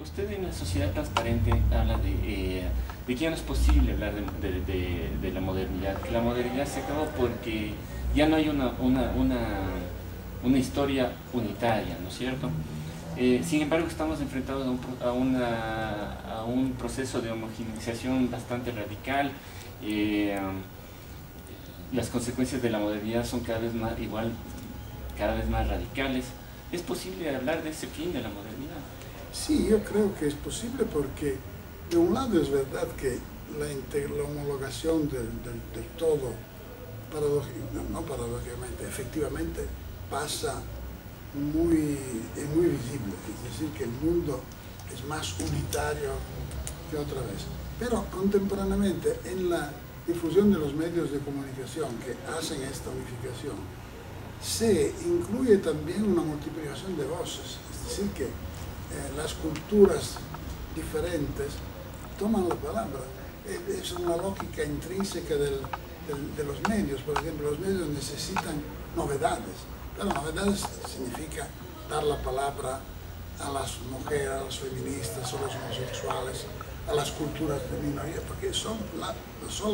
Usted en la sociedad transparente habla de que ya no es posible hablar de la modernidad, que la modernidad se acabó porque ya no hay una historia unitaria, ¿no es cierto? Sin embargo, estamos enfrentados a un proceso de homogeneización bastante radical. eh, las consecuencias de la modernidad son cada vez más radicales. ¿Es posible hablar de ese fin de la modernidad? Sí, yo creo que es posible porque de un lado es verdad que la homologación del todo, no paradójicamente, efectivamente pasa es muy visible, es decir, que el mundo es más unitario que otra vez. Pero contemporáneamente en la difusión de los medios de comunicación que hacen esta unificación, se incluye también una multiplicación de voces, es decir, que las culturas diferentes toman la palabra. Es una lógica intrínseca de los medios. Por ejemplo, los medios necesitan novedades. Pero novedades significa dar la palabra a las mujeres, a los feministas, a los homosexuales, a las culturas de minoría, porque son las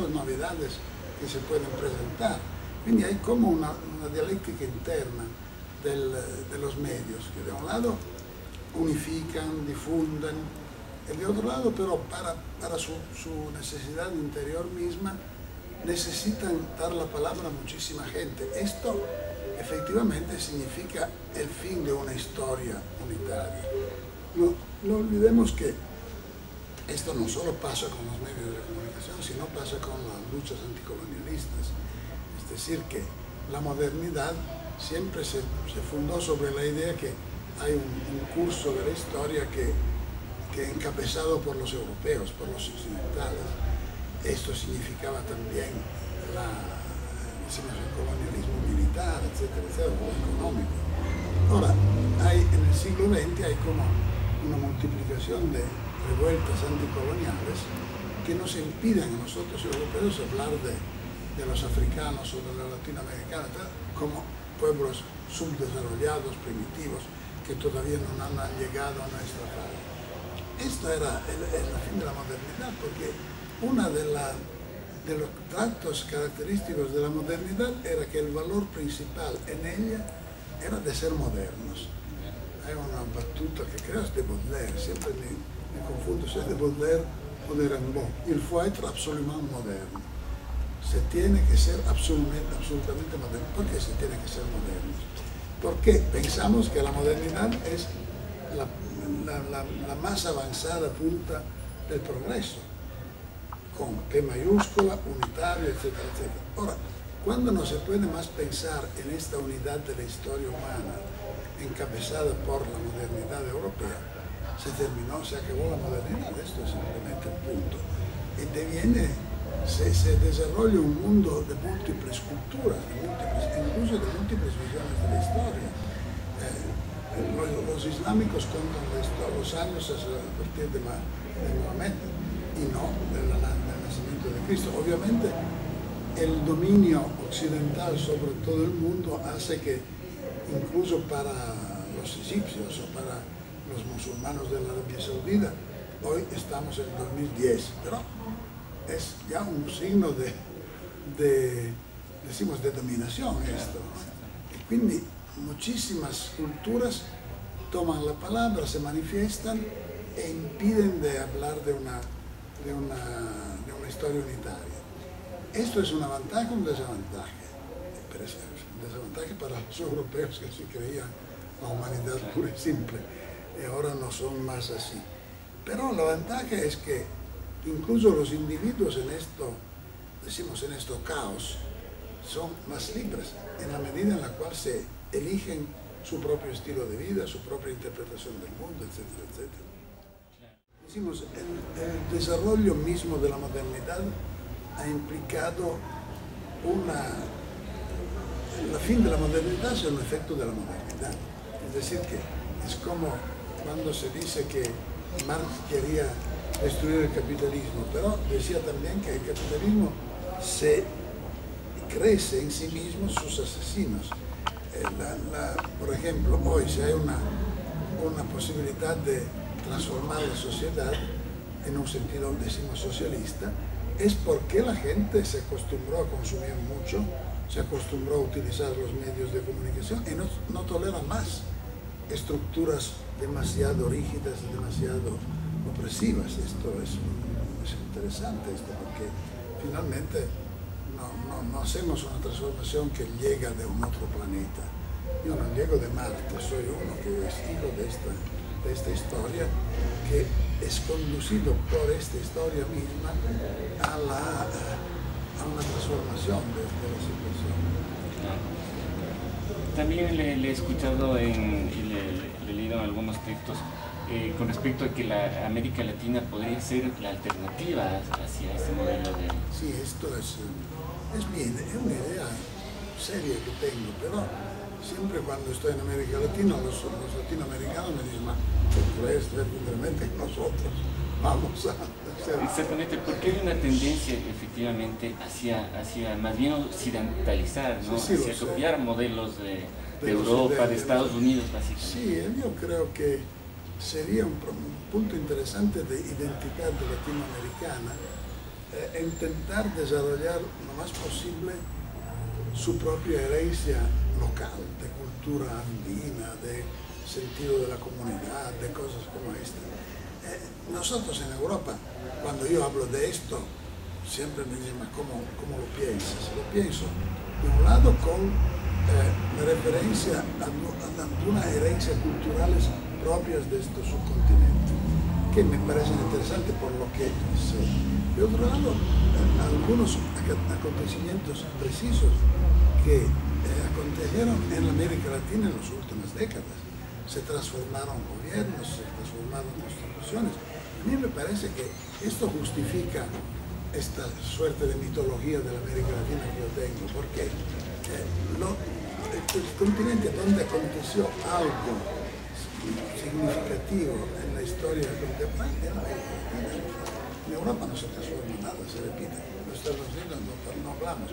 novedades que se pueden presentar. Quindi hay como una dialéctica interna de los medios, que de un lado unifican, difunden, y de otro lado, pero para su necesidad interior misma, necesitan dar la palabra a muchísima gente. Esto efectivamente significa el fin de una historia unitaria. No olvidemos que esto no solo pasa con los medios de comunicación, sino pasa con las luchas anticolonialistas. Es decir, que la modernidad siempre se fundó sobre la idea que hay un curso de la historia que encabezado por los europeos, por los occidentales. Esto significaba también el colonialismo militar, etcétera, etcétera, económico. Ahora, en el siglo XX hay como una multiplicación de revueltas anticoloniales que nos impiden a nosotros europeos hablar de los africanos o de los latinoamericanos como pueblos subdesarrollados, primitivos, que todavía no han llegado a nuestra fase. Esto era el fin de la modernidad, porque uno de los tratos característicos de la modernidad era que el valor principal en ella era de ser modernos. Hay una battuta que creo es de Baudelaire, siempre me confundo si es de Baudelaire o de Rimbaud. Il faut être absolument moderne. Se tiene que ser absolutamente moderno. ¿Por qué se tiene que ser modernos? Porque pensamos que la modernidad es la más avanzada punta del progreso, con P mayúscula, unitario, etcétera, etcétera. Ahora, cuando no se puede más pensar en esta unidad de la historia humana encabezada por la modernidad europea, se acabó la modernidad. Esto es simplemente el punto. Y se desarrolla un mundo de múltiples culturas, incluso de múltiples visiones de la historia. Los islámicos cuentan los años a partir de Mohammed y no del nacimiento de Cristo. Obviamente, el dominio occidental sobre todo el mundo hace que incluso para los egipcios o para los musulmanes de la Arabia Saudita, hoy estamos en 2010, pero es ya un signo de dominación esto. Y quindi muchísimas culturas toman la palabra, se manifiestan e impiden de hablar de una historia unitaria. Esto es un ventaja o un desavantaje. Pero es un desavantaje para los europeos que se creían la humanidad pura y simple y ahora no son más así. Pero la ventaja es que incluso los individuos en esto caos son más libres en la medida en la cual se eligen su propio estilo de vida, su propia interpretación del mundo, etcétera, etcétera. Decimos, el desarrollo mismo de la modernidad ha implicado el fin de la modernidad es un efecto de la modernidad. Es decir, que es como cuando se dice que Marx quería destruir el capitalismo, pero decía también que el capitalismo se crece en sí mismo sus asesinos. Por ejemplo, hoy si hay una posibilidad de transformar la sociedad en un sentido, decimos, socialista, es porque la gente se acostumbró a consumir mucho, se acostumbró a utilizar los medios de comunicación y no tolera más estructuras demasiado rígidas, demasiado opresivas. Esto es interesante, porque finalmente no hacemos una transformación que llega de un otro planeta. Yo no llego de Marte, soy uno que es hijo de esta historia, que es conducido por esta historia misma a una transformación de la situación. También le he escuchado y le he leído en algunos textos con respecto a que la América Latina podría ser la alternativa hacia ese modelo de... Sí, esto es una idea seria que tengo, pero siempre cuando estoy en América Latina, los latinoamericanos me dicen, ¿tú crees realmente que nosotros vamos a hacer? Exactamente, porque hay una tendencia efectivamente hacia más bien occidentalizar, ¿no? Sí, hacia copiar modelos de Europa, de Estados Unidos, básicamente. Sí, yo creo que sería un punto interesante de identidad latinoamericana, intentar desarrollar lo más posible su propia herencia local, de cultura andina, de sentido de la comunidad, de cosas como esta. Nosotros en Europa, cuando yo hablo de esto, siempre me dicen, ¿cómo lo piensas? Lo pienso, de un lado, con referencia a una herencia culturales propias de este subcontinente, que me parecen interesantes por lo que sé. De otro lado, algunos acontecimientos precisos que acontecieron en América Latina en las últimas décadas. Se transformaron gobiernos, se transformaron constituciones. A mí me parece que esto justifica esta suerte de mitología de la América Latina que yo tengo, porque el continente donde aconteció algo significativo en la historia contemporánea, en América Latina. En Europa no se transforma nada, se repite. Los Estados Unidos no hablamos.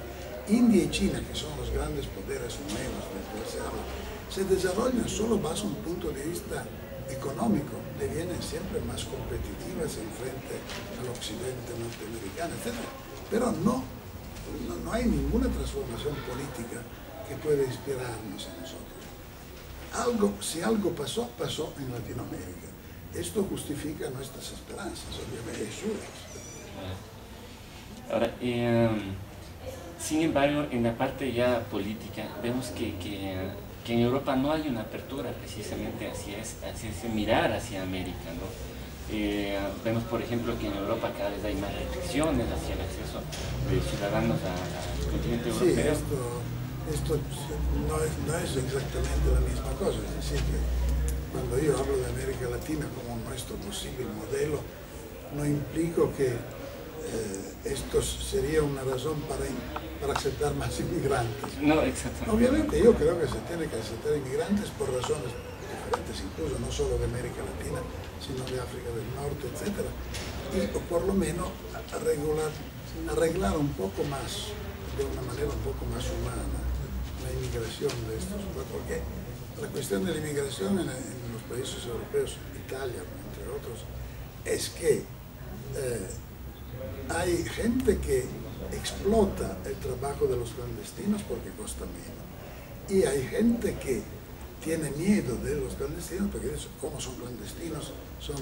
India y China, que son los grandes poderes nuevos del que se habla, se desarrollan solo bajo un punto de vista económico, devienen siempre más competitivas en frente al occidente norteamericano, etc. Pero no hay ninguna transformación política que pueda inspirarnos a nosotros. Si algo pasó en Latinoamérica. Esto justifica nuestras esperanzas, obviamente, Ahora, sin embargo, en la parte ya política, vemos que en Europa no hay una apertura precisamente hacia ese mirar hacia América, ¿no? Vemos, por ejemplo, que en Europa cada vez hay más restricciones hacia el acceso de ciudadanos al continente europeo. Sí, esto no es exactamente la misma cosa, es decir, que cuando yo hablo de América Latina como nuestro posible modelo, no implico que esto sería una razón para aceptar más inmigrantes. No, exactamente. Obviamente yo creo que se tiene que aceptar inmigrantes por razones diferentes, incluso no solo de América Latina, sino de África del Norte, etc. Y por lo menos arreglar un poco más, de una manera un poco más humana, la inmigración de estos, porque la cuestión de la inmigración en los países europeos, Italia, entre otros, es que hay gente que explota el trabajo de los clandestinos porque cuesta menos. Y hay gente que tiene miedo de los clandestinos porque como son clandestinos, son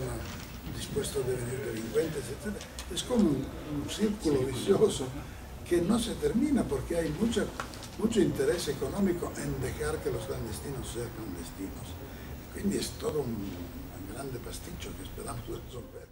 dispuestos a devenir delincuentes, etc. Es como un círculo vicioso que no se termina porque hay mucho interés económico en dejar que los clandestinos sean clandestinos. Quindi es todo un grande pasticcio que esperamos resolver.